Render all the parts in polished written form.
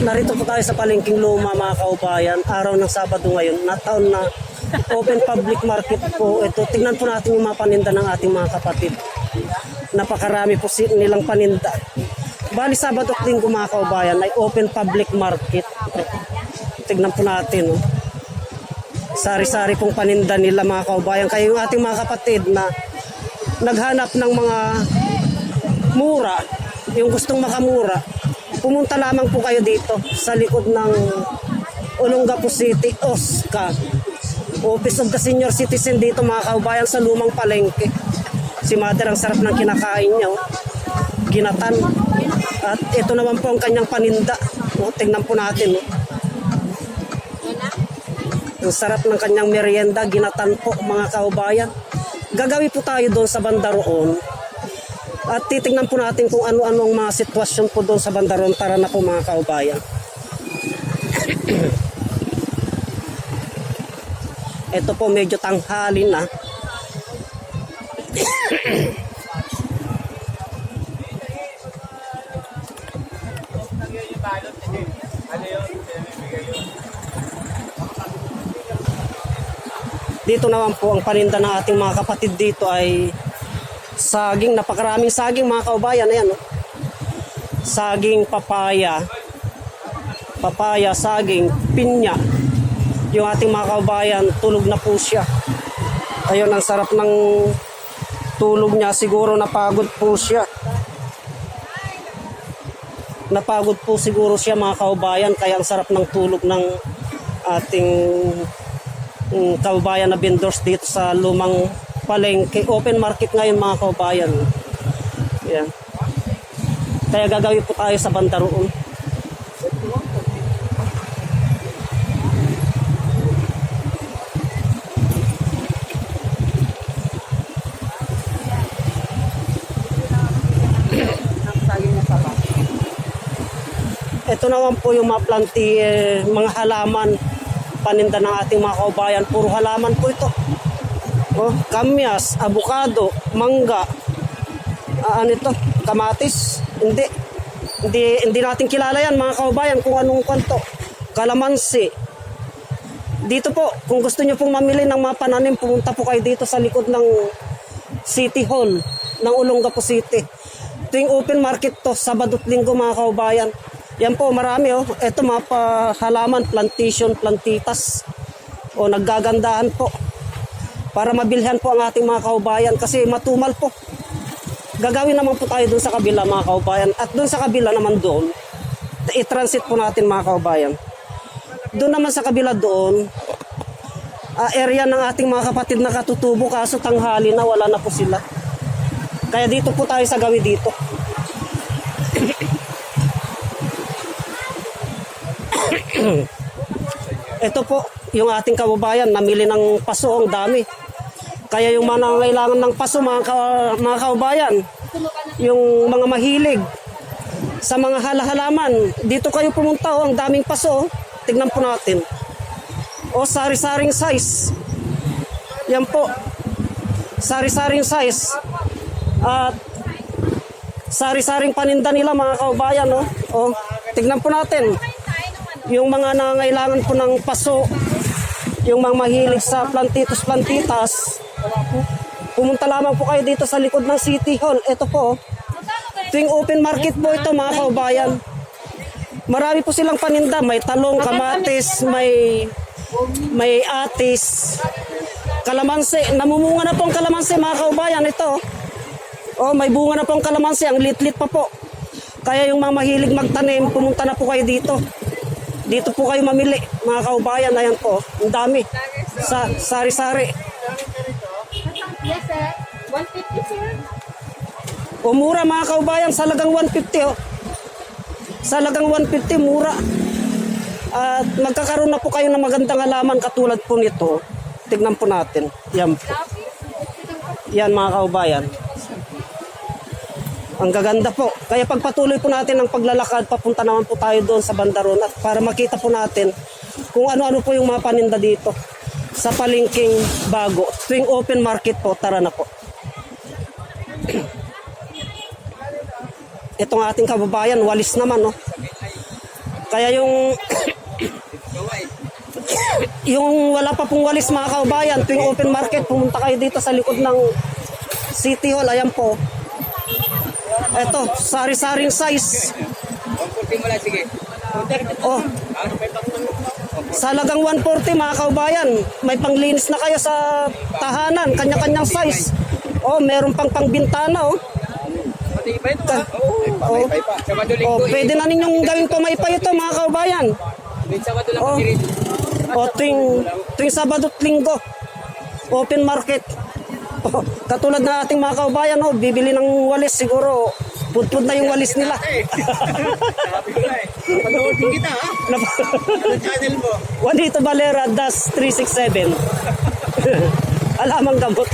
Narito po tayo sa Palengking Luma mga kaubayan. Araw ng Sabado ngayon, na taon na open public market po. Ito, tingnan po natin yung mga paninda ng ating mga kapatid. Napakarami po nilang paninda. Bali Sabado at Linggo mga kaubayan ay open public market. Tingnan po natin. Oh. Sari-sari pong paninda nila mga kaubayan. Kaya yung ating mga kapatid na naghanap ng mga mura, yung gustong makamura, pumunta lamang po kayo dito sa likod ng Olongapo City, OSCA, Office of the Senior Citizen dito mga kaubayan sa Lumang Palengke. Si Mother ang sarap ng kinakain niya, oh. Ginatan. At ito naman po ang kanyang paninda. Oh, tingnan po natin. Oh. Ang sarap ng kanyang merienda, ginatan po mga kaubayan. Gagawin po tayo doon sa banda roon. At titingnan po natin kung ano-ano ang mga sitwasyon po doon sa banda roon. Tara na po mga kaubayan. Ito po medyo tanghali na. Dito naman po ang paninda ng ating mga kapatid dito ay saging, napakaraming saging mga kaubayan. Ayan, oh. Saging, papaya, saging, pinya. Yung ating mga kaubayan, tulog na po siya. Ayun, ang sarap ng tulog niya. Siguro napagod po siya. Napagod po siguro siya mga kaubayan. Kaya ang sarap ng tulog ng ating kaubayan na vendors dito sa Lumang Palengke. Open market ngayon mga kaubayan. Yan. Kaya gagawin po tayo sa banda roon. Ito naman po yung mga planti, mga halaman, paninda ng ating mga kaubayan. Puro halaman po ito. Oh, kamyas, abukado, mangga, ano ito, kamatis. Hindi natin kilala yan mga kaubayan kung anong kanto. Kalamansi. Dito po, kung gusto nyo pong mamili ng mga pananim, pumunta po kayo dito sa likod ng City Hall ng Olongapo City. Ito yung open market to, Sabado at Linggo mga kaubayan. Yan po, marami oh. Ito mga halaman, plantation, plantitas. O naggagandahan po. Para mabilhan po ang ating mga kaubayan kasi matumal po. Gagawin naman po tayo dun sa kabila mga kaubayan. At dun sa kabila naman doon, i-transit po natin mga kaubayan. Doon naman sa kabila doon, area ng ating mga kapatid na katutubo kaso tanghali na wala na po sila. Kaya dito po tayo sa gawi dito. Ito po, yung ating kababayan, namili ng paso, ang dami. Kaya yung mga nangangailangan ng paso, mga kababayan, yung mga mahilig sa mga halaman, dito kayo pumunta, oh, ang daming paso. Tignan po natin. O, sari-saring size. Yan po. Sari-saring size. At sari-saring paninda nila mga kababayan. Oh. O, tignan po natin. Yung mga nangangailangan po ng paso, yung mga mahilig sa plantitas, pumunta lamang po kayo dito sa likod ng City Hall. Ito po, ito yung open market po ito mga kaubayan. Marami po silang paninda, may talong, kamatis, may atis, kalamansi. Namumunga na po ang kalamansi mga kaubayan. Ito, oh, may bunga na po ang kalamansi, ang lit-lit pa po. Kaya yung mga mahilig magtanim, pumunta na po kayo dito. Dito po kayo mamili, mga kaubayan. Ayan po, ang dami. Sari-sari. Yes, sir. 150, sir. O mura mga kaubayan, salagang 150. Oh. Salagang 150, mura. At magkakaroon na po kayo ng magandang halaman katulad po nito. Tignan po natin. Yan po. Yan mga kaubayan. Ang gaganda po. Kaya pagpatuloy po natin ang paglalakad, papunta naman po tayo doon sa bandaron at para makita po natin kung ano-ano po yung mga paninda dito sa Palengking Bago. Tuwing open market po, tara na po. Itong ating kababayan, walis naman, no? Kaya yung yung wala pa pong walis mga kaubayan, tuwing open market, pumunta kayo dito sa likod ng City Hall. Ayan po. Eto, sari-saring size. 140 mo lang, sige. Oh, sa lagang 140 mga kaubayan, may panglinis na kayo sa tahanan, kanya-kanyang size. Oh, meron pang pangbintana oh. Matibay ito ha? Oh, Sabado oh, linggo pwede na ninyong gawing pumaypay ito mga kaubayan. Sabado lang Oh. pag-irit. O tuwing Sabado at Linggo, open market. O, katulad na ating mga kaubayan, o, bibili ng walis, siguro pudpud na yung walis nila. Sabi ko na eh. Panood din kita ha? Ano channel mo? Juanito Valera, Das 367. Alamang gamot.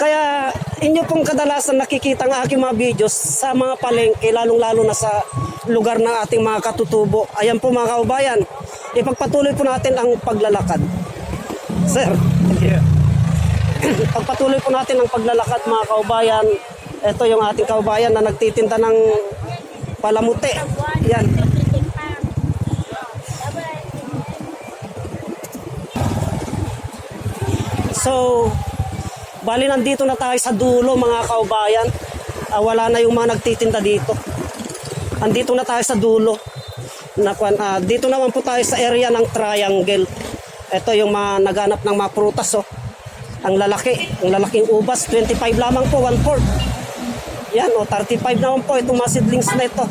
Kaya inyo pong kadalasan nakikita ang aking mga videos sa mga palengke, lalong-lalo na sa lugar ng ating mga katutubo. Ayan po mga kaubayan, ipagpatuloy po natin ang paglalakad. Sir, pagpatuloy po natin ang paglalakad mga kaubayan. Ito yung ating kaubayan na nagtitinda ng palamuti. Yan. So, bali nandito na tayo sa dulo mga kaubayan. Wala na yung mga nagtitinda dito. Andito na tayo sa dulo. Dito naman po tayo sa area ng Triangle. Ito yung mga naghanap ng mga prutas oh. Ang lalaking ubas, 25 lamang po, 1/4. Yan oh, 35 naman po itong mga seedlings na ito.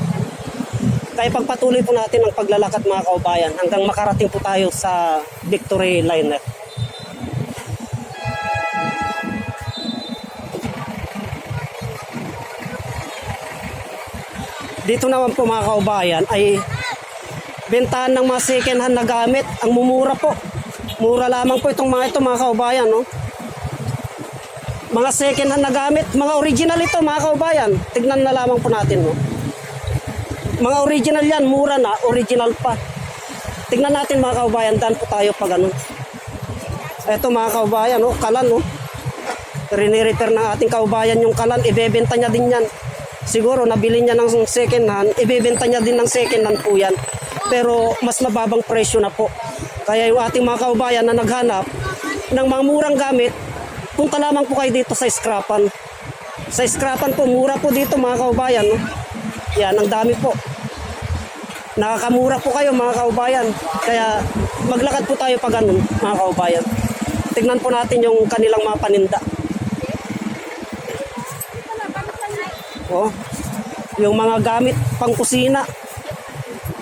Kaya pagpatuloy po natin ang paglalakad mga kaubayan hanggang makarating po tayo sa Victory Liner. Dito naman po mga kaubayan ay bentahan ng mga second hand na gamit. Ang mumura po. Mura lamang po itong mga ito mga kaubayan. No? Mga second hand na gamit. Mga original ito mga kaubayan. Tignan na lamang po natin. No? Mga original yan. Mura na. Original pa. Tignan natin mga kaubayan. Daan po tayo pag ano. Ito mga kaubayan. No? Kalan. No? Rinirepair ng ating kaubayan yung kalan. Ibebenta niya din yan. Siguro nabili niya ng second hand, ibebenta niya din ng second hand po yan. Pero mas mababang presyo na po. Kaya yung ating mga kaubayan na naghanap ng mga murang gamit, punta lamang po kayo dito sa scrapan. Sa scrapan po, mura po dito mga kaubayan. No? Yan, ang dami po. Nakakamura po kayo mga kaubayan. Kaya maglakad po tayo pag ganun mga kaubayan. Tignan po natin yung kanilang mga paninda. Oh, yung mga gamit pang kusina.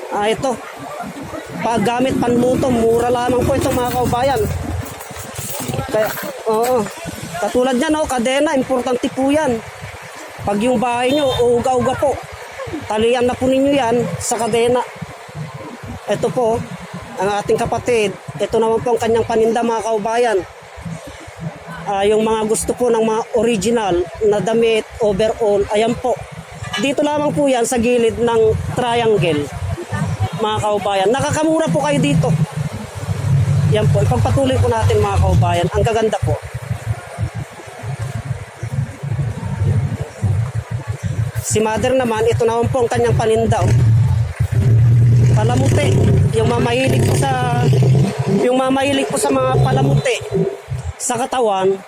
Ito. Paggamit panluto, mura lamang po itong mga kaubayan. Kaya, oo. Katulad niyan, oh, kadena, importante po yan. Pag yung bahay nyo, uga-uga po. Talian na po ninyo yan sa kadena. Ito po, ang ating kapatid. Ito naman po ang kanyang paninda mga kaubayan. Yung mga gusto po ng mga original na damit, overall, ayan po. Dito lamang po yan sa gilid ng Triangle, mga kaubayan. Nakakamura po kayo dito. Yan po, ipagpatuloy po natin mga kaubayan. Ang gaganda po. Si Mother naman, ito naman po ang kanyang paninda. Oh. Palamuti. Yung mamahilig po sa mga palamuti sa katawan,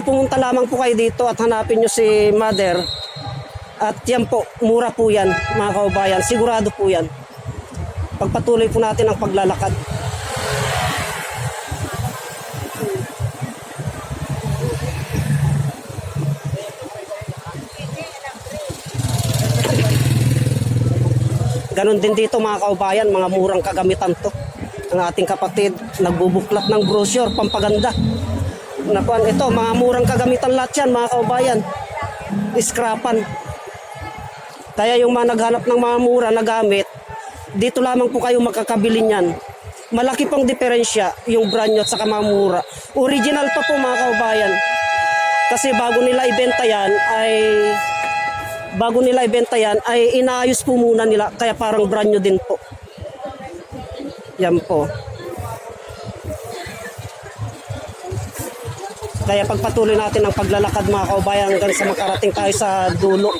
pumunta lamang po kayo dito at hanapin nyo si Mother. At yan po, mura po yan mga kaubayan. Sigurado po yan. Pagpatuloy po natin ang paglalakad. Ganon din dito mga kaubayan, mga murang kagamitan to. Ang ating kapatid, nagbubuklat ng brochure, pampaganda. Nakuan, ito, mga murang kagamitan lahat yan, mga kaubayan. Scrapan. Kaya yung mga naghanap ng mga mura na gamit, dito lamang po kayo makakabili niyan. Malaki pong diferensya yung brand nyo at saka mga mura. Original pa po mga kaubayan. Kasi bago nila ibenta yan ay inaayos po muna nila. Kaya parang brand nyo din po. Yan po. Kaya pagpatuloy natin ang paglalakad mga kaubayan hanggang sa makarating tayo sa dulo.